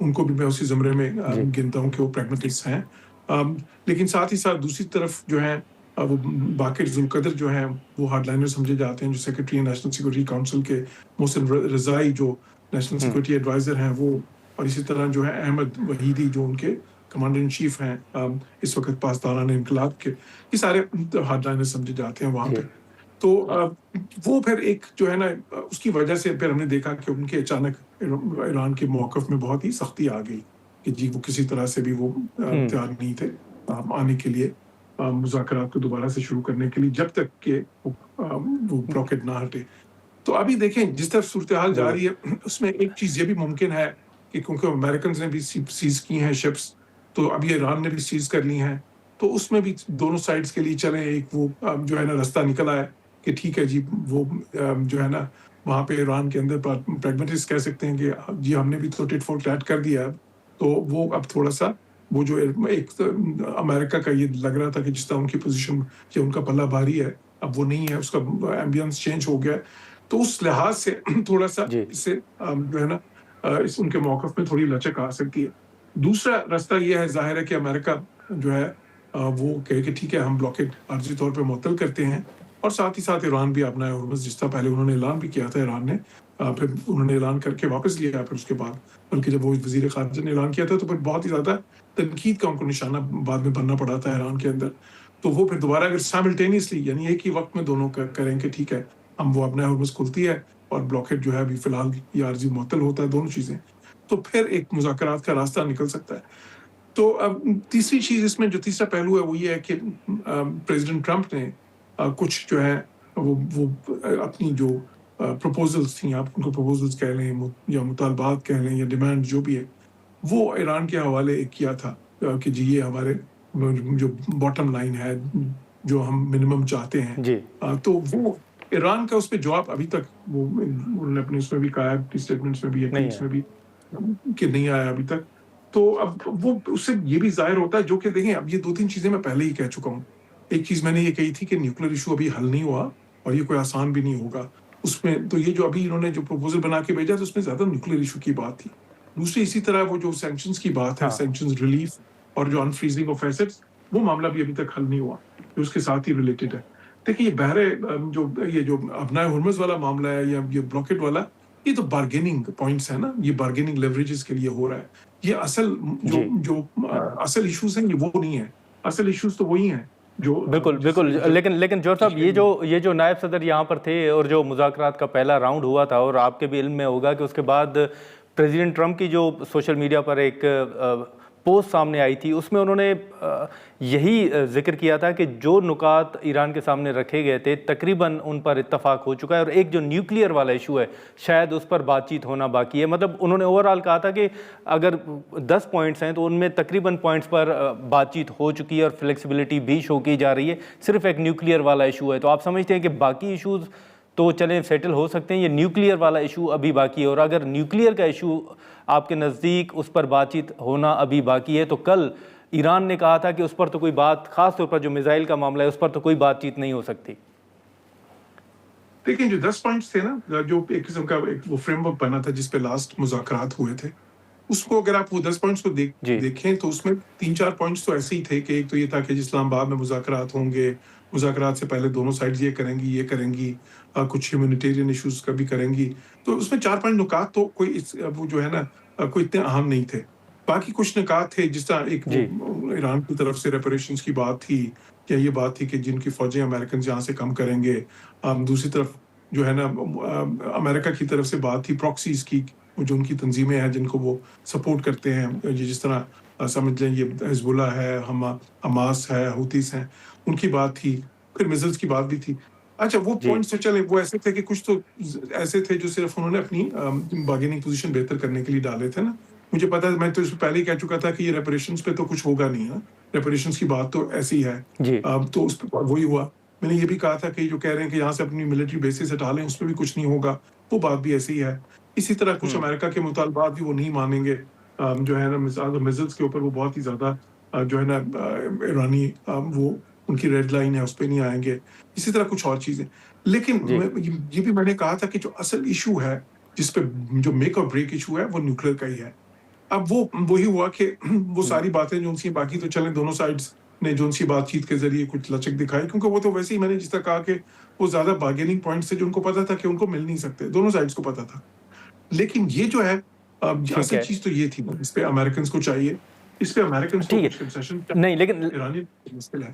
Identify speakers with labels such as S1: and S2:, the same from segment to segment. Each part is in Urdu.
S1: ان کو بھی میں اسی زمرے میں گنتا ہوں کہ وہ پریگمیٹسٹ ہیں. لیکن ساتھ ہی ساتھ دوسری طرف جو ہے وہ باقر ذوالقدر جو ہیں وہ ہارڈ لائنر سمجھے جاتے ہیں, جو سیکرٹری نیشنل سیکورٹی کاؤنسل کے, محسن رضائی جو نیشنل سیکورٹی ایڈوائزر ہیں وہ, اور اسی طرح جو ہے احمد وحیدی جو ان کے کمانڈر ان چیف ہیں اس وقت پاسداران انقلاب کے, یہ سارے ہارڈ لائنر سمجھے جاتے ہیں وہاں پہ. تو وہ پھر ایک جو ہے نا اس کی وجہ سے پھر ہم نے دیکھا کہ ان کے اچانک ایران کے موقف میں بہت ہی سختی آ گئی کہ جی وہ کسی طرح سے بھی وہ تیار نہیں تھے آنے کے لیے مذاکرات کو دوبارہ سے شروع کرنے کے لیے جب تک کہ وہ بلاکیڈ نہ ہٹے. تو ابھی دیکھیں جس طرح صورتحال جا رہی ہے اس میں ایک چیز یہ بھی ممکن ہے کہ کیونکہ امریکنز نے بھی سیز کی ہیں شپس, تو ابھی ایران نے بھی سیز کر لی ہیں, تو اس میں بھی دونوں سائڈز کے لیے چلیں ایک وہ جو ہے نا رستہ نکل آیا کہ ٹھیک ہے جی وہ جو ہے نا وہاں پہ ایران کے اندر پریگمیٹسٹ کہہ سکتے ہیں کہ جی ہم نے بھی تو ٹٹ فور ٹیٹ کر دیا, تو وہ اب تھوڑا سا وہ جو ایک امریکہ کا یہ لگ رہا تھا کہ جس طرح ان کی پوزیشن کہ ان کا پلہ بھاری ہے اب وہ نہیں ہے, اس کا ایمبینس چینج ہو گیا, تو اس لحاظ سے تھوڑا سا اس سے جو ہے نا اس ان کے موقف میں تھوڑی لچک آ سکتی ہے. دوسرا راستہ یہ ہے ظاہر ہے کہ امریکہ جو ہے وہ کہے کہ ٹھیک ہے ہم بلاکیڈ عارضی طور پہ معطل کرتے ہیں, اور ساتھ ہی ساتھ ایران بھی اپنا ہرمز جس طرح پہلے انہوں نے اعلان بھی کیا تھا, ایران نے پھر انہوں نے اعلان کر کے واپس لیا, پھر اس کے بعد بلکہ جب وہ وزیر خارجہ نے اعلان کیا تھا تو پھر بہت ہی زیادہ تنقید کا ان کو نشانہ بعد میں بننا پڑا تھا ایران کے اندر. تو وہ پھر دوبارہ اگر سائملٹینیسلی یعنی ایک ہی وقت میں دونوں کریں کہ ٹھیک ہے ہم وہ اپنا ہرمز کھلتی ہے اور بلاکیڈ جو ہے ابھی فی الحال یہ عارضی معطل ہوتا ہے, دونوں چیزیں, تو پھر ایک مذاکرات کا راستہ نکل سکتا ہے. تو اب تیسری چیز اس میں جو تیسرا پہلو ہے وہ یہ ہے کہ پریزیڈنٹ ٹرمپ نے کچھ جو ہے وہ اپنی جو پروپوزلز تھیں, آپ ان کو پروپوزلز کہہ لیں یا مطالبات کہہ لیں یا ڈیمانڈ جو بھی ہے, وہ ایران کے حوالے ایک کیا تھا کہ جی یہ ہمارے جو باٹم لائن ہے جو ہم منیمم چاہتے ہیں, تو وہ ایران کا اس پہ جواب ابھی تک وہ انہوں نے اپنے اس میں بھی کہا ہے اپنی اسٹیٹمنٹس میں بھی اس میں بھی کہ نہیں آیا ابھی تک. تو اب وہ اس سے یہ بھی ظاہر ہوتا ہے جو کہ دیکھیں اب یہ دو تین چیزیں میں پہلے ہی کہہ چکا ہوں. ایک چیز میں نے یہ کہی تھی کہ نیوکلیر ایشو ابھی حل نہیں ہوا اور یہ کوئی آسان بھی نہیں ہوگا اس میں, تو یہ جو ابھی انہوں نے جو پروپوزل بنا کے بھیجا تو اس میں زیادہ نیوکلیر ایشو کی بات تھی. دوسری اسی طرح وہ جو سینکشنز کی بات ہے, سینکشنز ریلیف اور جو انفریزنگ آف ایسٹس, وہ معاملہ بھی ابھی تک حل نہیں ہوا جو اس کے ساتھ ہی ریلیٹڈ ہے. دیکھیں یہ جو ابنائے ہرمز والا معاملہ ہے یا یہ بلاکیڈ والا, یہ تو بارگیننگ پوائنٹس ہیں نا, یہ بارگیننگ لیوریجز کے لیے ہو رہا ہے. یہ اصل جو اصل ایشوز ہیں یہ وہ نہیں ہے, اصل ایشوز تو وہی ہیں جو
S2: بالکل. لیکن جوہر صاحب یہ جو نائب صدر یہاں پر تھے اور جو مذاکرات کا پہلا راؤنڈ ہوا تھا, اور آپ کے بھی علم میں ہوگا کہ اس کے بعد پریزیڈنٹ ٹرمپ کی جو سوشل میڈیا پر ایک پوسٹ سامنے آئی تھی, اس میں انہوں نے یہی ذکر کیا تھا کہ جو نکات ایران کے سامنے رکھے گئے تھے تقریباً ان پر اتفاق ہو چکا ہے, اور ایک جو نیوکلیئر والا ایشو ہے شاید اس پر بات چیت ہونا باقی ہے. مطلب انہوں نے اوورآل کہا تھا کہ اگر 10 پوائنٹس ہیں تو ان میں تقریباً پوائنٹس پر بات چیت ہو چکی ہے اور فلیکسیبلٹی بھی شو کی جا رہی ہے, صرف ایک نیوکلیئر والا ایشو ہے. تو آپ سمجھتے ہیں کہ باقی ایشوز تو چلیں سیٹل ہو سکتے ہیں, یہ نیوکلیئر والا ایشو ابھی باقی ہے, اور اگر نیوکلیئر کا ایشو آپ کے نزدیک اس پر بات چیت ہونا ابھی باقی ہے, تو کل ایران نے کہا تھا کہ اس پر تو کوئی بات, خاص طور پر جو میزائل کا معاملہ ہے اس پر تو کوئی بات چیت نہیں ہو سکتی.
S1: دیکھیں جو 10 پوائنٹس تھے نا, جو ایک قسم کا وہ فریم ورک بنا تھا جس پہ لاسٹ مذاکرات ہوئے تھے, اس کو اگر آپ وہ 10 پوائنٹس کو دیکھیں تو اس میں 3-4 پوائنٹس تو ایسے ہی تھے کہ ایک تو یہ تھا کہ اسلام آباد میں مذاکرات ہوں گے, مذاکرات سے پہلے دونوں سائڈز یہ کریں گی, کچھ ہیومینیٹیرین ایشوز کا بھی کریں گی. تو اس میں 4-5 نکات تو کوئی وہ جو ہے نا کوئی اتنے اہم نہیں تھے. باقی کچھ نکات تھے جس طرح ایک ایران کی طرف سے ریپریشنز کی بات تھی, یا یہ بات تھی کہ جن کی فوجیں امریکن یہاں سے کم کریں گے. دوسری طرف جو ہے نا امریکہ کی طرف سے بات تھی پراکسیز کی, جو ان کی تنظیمیں ہیں جن کو وہ سپورٹ کرتے ہیں, جس طرح سمجھ لیں یہ حزب اللہ ہے, حماس ہے, حوثیز ہیں, ان کی بات تھی. پھر میزلز کی بات بھی تھی. اچھا وہ پوائنٹس تو چلیں وہ ایسے تھے کہ کچھ تو ایسے تھے جو صرف انہوں نے اپنی بارگیننگ پوزیشن بہتر کرنے کے لیے ڈالے تھے نا. مجھے پتا ہے, میں تو اس سے پہلے ہی کہہ چکا تھا کہ یہ ریپریشنز پہ تو کچھ ہوگا نہیں ہے, ریپریشنز کی بات تو ایسی ہے. تو اس پہ وہی ہوا. میں نے یہ بھی کہا تھا کہ جو کہہ رہے ہیں کہ یہاں سے اپنی ملٹری بیسز ہٹا لیں, اس پہ بھی کچھ نہیں ہوگا, وہ بات بھی ایسی ہی ہے. اسی طرح کچھ امریکہ کے مطالبات بھی وہ نہیں مانیں گے, جو ہے نا میزلز کے اوپر وہ بہت ہی زیادہ جو ہے نا ایرانی وہ ان کی ریڈ لائن ہے, اس پہ نہیں آئیں گے. اسی طرح کچھ اور چیزیں. لیکن یہ بھی میں نے کہا تھا کہ جو اصل ایشو ہے جس پہ جو میک اور بریک ایشو ہے وہ نیوکلیر کا ہی ہے. اب وہ وہی ہوا کہ وہ ساری باتیں جو سی باقی تو چلیں دونوں سائڈز نے جو سی بات چیت کے ذریعے کچھ لچک دکھائی، کیونکہ وہ تو ویسے ہی میں نے جس طرح کہا کہ وہ زیادہ بارگیننگ پوائنٹس تھے جو ان کو پتا تھا کہ ان کو مل نہیں سکتے، دونوں سائڈز کو پتا تھا. لیکن یہ جو ہے
S2: ٹھیک
S1: اصل
S2: ہے
S1: چیز تو یہ تھی، اس پہ امریکنز کو چاہیے، اس پہ امریکنز کو
S2: ٹھیک
S1: کچھ کنسیشن
S2: ہے نہیں لیکن
S1: ایرانی مشکل ہے.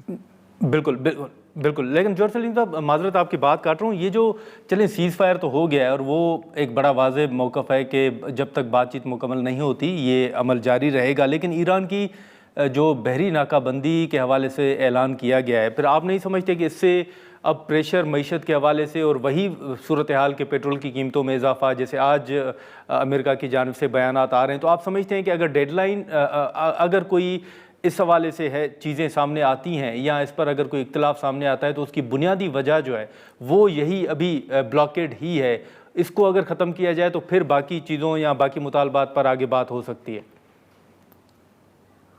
S2: بالکل بالکل بالکل لیکن جوہر سلیم صاحب معذرت آپ کی بات کاٹ رہا ہوں، یہ جو چلیں سیز فائر تو ہو گیا ہے اور وہ ایک بڑا واضح موقف ہے کہ جب تک بات چیت مکمل نہیں ہوتی یہ عمل جاری رہے گا، لیکن ایران کی جو بحری ناکہ بندی کے حوالے سے اعلان کیا گیا ہے، پھر آپ نہیں سمجھتے کہ اس سے اب پریشر معیشت کے حوالے سے اور وہی صورتحال کے پیٹرول کی قیمتوں میں اضافہ جیسے آج امریکہ کی جانب سے بیانات آ رہے ہیں، تو آپ سمجھتے ہیں کہ اگر ڈیڈ لائن اگر کوئی اس حوالے سے ہے چیزیں سامنے آتی ہیں یا اس پر اگر کوئی اختلاف سامنے آتا ہے تو اس کی بنیادی وجہ جو ہے وہ یہی ابھی بلاکیڈ ہی ہے، اس کو اگر ختم کیا جائے تو پھر باقی چیزوں یا باقی مطالبات پر آگے بات ہو سکتی ہے؟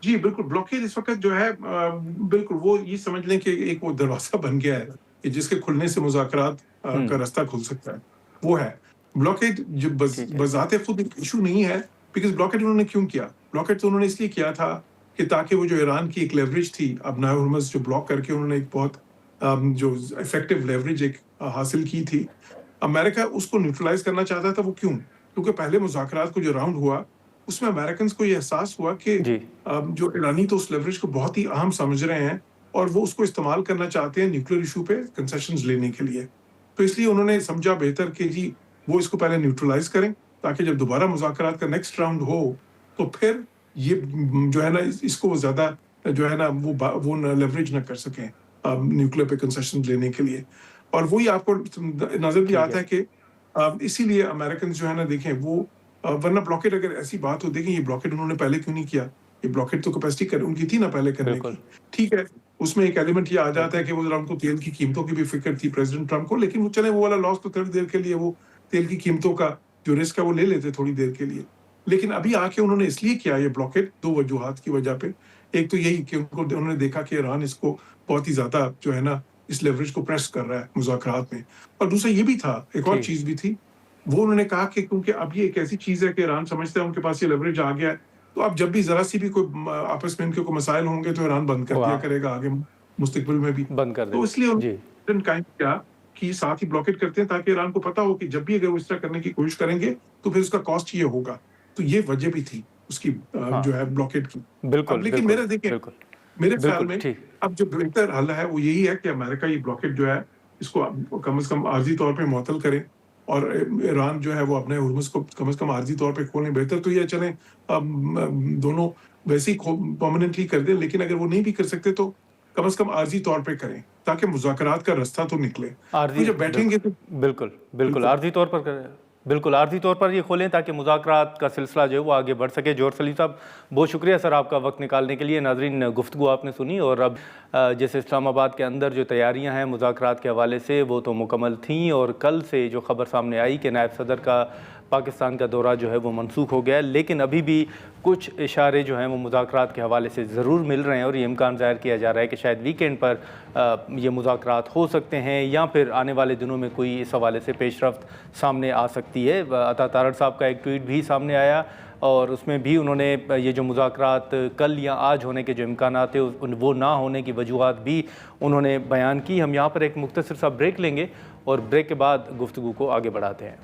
S1: جی بالکل، بلاکیج اس وقت جو ہے بالکل وہ یہ سمجھ لیں کہ ایک وہ دروازہ بن گیا ہے کہ جس کے کھلنے سے مذاکرات کا راستہ کھل سکتا ہے، وہ ہے بلاکیج. جو
S2: ٹھیک ہے
S1: بذات خود ایک ایشو نہیں ہے، بیکاز بلاکیج انہوں نے کیوں کیا؟ بلاکیج تو انہوں نے اس لیے کیا تھا کہ تاکہ وہ جو ایران کی ایک لیوریج تھی اب ہرمز جو بلاک کر کے انہوں نے ایک بہت جو افیکٹو لیوریج ایک حاصل کی تھی، امریکہ اس کو نیوٹرلائز کرنا چاہتا تھا. وہ کیوں؟ کیونکہ پہلے مذاکرات کو جو راؤنڈ ہوا اس میں امریکنز کو یہ احساس ہوا کہ
S2: جی
S1: جو ایرانی تو اس لیوریج کو بہت ہی اہم سمجھ رہے ہیں اور وہ اس کو استعمال کرنا چاہتے ہیں نیوکلیر ایشو پہ کنسیشنز لینے کے لیے. تو اس لیے انہوں نے سمجھا بہتر کہ جی وہ اس کو پہلے نیوٹرلائز کریں تاکہ جب دوبارہ مذاکرات کا نیکسٹ راؤنڈ ہو تو پھر یہ جو ہے نا اس کو زیادہ جو ہے نا وہ لیوریج نہ کر سکیں نیوکلیر پہ کنسیشن لینے کے لیے. اور وہی آپ کو نظر بھی
S2: ٹھیک ہے
S1: آتا ہے کہ اسی لیے امریکنز جو ہے نا دیکھیں وہ ورنہ بلاکیٹ اگر ایسی بات ہو، دیکھیں یہ بلاکیٹ انہوں نے پہلے کیوں نہیں کیا؟ یہ بلاکیٹ تو کیپیسٹی ان کی تھی نا پہلے کرنے
S2: بالکل
S1: کی. ٹھیک ہے اس میں ایک ایلیمنٹ یہ آ جاتا ہے کہ وہ ذرا ان کو تیل کی قیمتوں کی بھی فکر تھی پریزیڈنٹ ٹرمپ کو، لیکن وہ چلے وہ والا لاس تو تھوڑی دیر کے لیے وہ تیل کی قیمتوں کا جو رسک ہے وہ لے لیتے تھوڑی دیر کے لیے. لیکن ابھی آ کے انہوں نے اس لیے کیا یہ بلاکیٹ دو وجوہات کی وجہ پہ. ایک تو یہی کہ انہوں نے دیکھا کہ ایران اس کو بہت ہی زیادہ جو ہے نا اس لیوریج کو پریس کر رہا ہے مذاکرات میں، اور دوسرا یہ بھی تھا ایک اور
S2: ٹھیک
S1: چیز بھی تھی. وہ انہوں نے کہا کہ کیونکہ اب یہ ایک ایسی چیز ہے کہ ایران سمجھتا ہے ان کے پاس یہ لیوریج آ گیا ہے تو اب جب بھی ذرا سی بھی کوئی آپس میں ان کے کوئی مسائل ہوں گے تو ایران بند کر دیا کرے گا آگے مستقبل میں بھی.
S2: بند کر دے
S1: تو
S2: گا
S1: اس لیے
S2: جی
S1: انہوں نے کیا کہ ساتھ ہی بلاکیٹ کرتے ہیں تاکہ ایران کو پتا ہو کہ جب بھی اگر وہ اس طرح کرنے کی کوشش کریں گے تو پھر اس کا کاسٹ یہ ہوگا. تو یہ وجہ بھی تھی اس کی
S2: ہاں
S1: جو ہے بلاکیٹ کی.
S2: بالکل
S1: اب لیکن
S2: بالکل
S1: میرا دیکھیں
S2: بالکل
S1: میرے خیال
S2: بالکل
S1: میں
S2: ٹھیک
S1: اب جو بہتر حل ہے وہ یہی ہے کہ امریکہ یہ بلاکیٹ جو ہے اس کو کم از کم عارضی طور پہ معطل کرے اور ایران جو ہے وہ اپنے ہرمز کو کم از کم عارضی طور پہ کھولیں. بہتر تو یہ چلیں دونوں ویسے ہی پرماننٹلی کر دیں، لیکن اگر وہ نہیں بھی کر سکتے تو کم از کم عارضی طور پہ کریں تاکہ مذاکرات کا راستہ تو نکلے. تو
S2: عارضی
S1: جب بیٹھیں گے تو
S2: بالکل
S1: بالکل
S2: عارضی طور پر بالکل عارضی طور پر یہ کھولیں تاکہ مذاکرات کا سلسلہ جو ہے وہ آگے بڑھ سکے. جوہر سلیم صاحب بہت شکریہ سر آپ کا وقت نکالنے کے لیے. ناظرین گفتگو آپ نے سنی اور اب جیسے اسلام آباد کے اندر جو تیاریاں ہیں مذاکرات کے حوالے سے وہ تو مکمل تھیں اور کل سے جو خبر سامنے آئی کہ نائب صدر کا پاکستان کا دورہ جو ہے وہ منسوخ ہو گیا ہے، لیکن ابھی بھی کچھ اشارے جو ہیں وہ مذاکرات کے حوالے سے ضرور مل رہے ہیں اور یہ امکان ظاہر کیا جا رہا ہے کہ شاید ویکینڈ پر یہ مذاکرات ہو سکتے ہیں یا پھر آنے والے دنوں میں کوئی اس حوالے سے پیش رفت سامنے آ سکتی ہے. عطا تارڑ صاحب کا ایک ٹویٹ بھی سامنے آیا اور اس میں بھی انہوں نے یہ جو مذاکرات کل یا آج ہونے کے جو امکانات تھے وہ نہ ہونے کی وجوہات بھی انہوں نے بیان کی. ہم یہاں پر ایک مختصر سا بریک لیں گے اور بریک کے بعد گفتگو کو آگے بڑھاتے ہیں.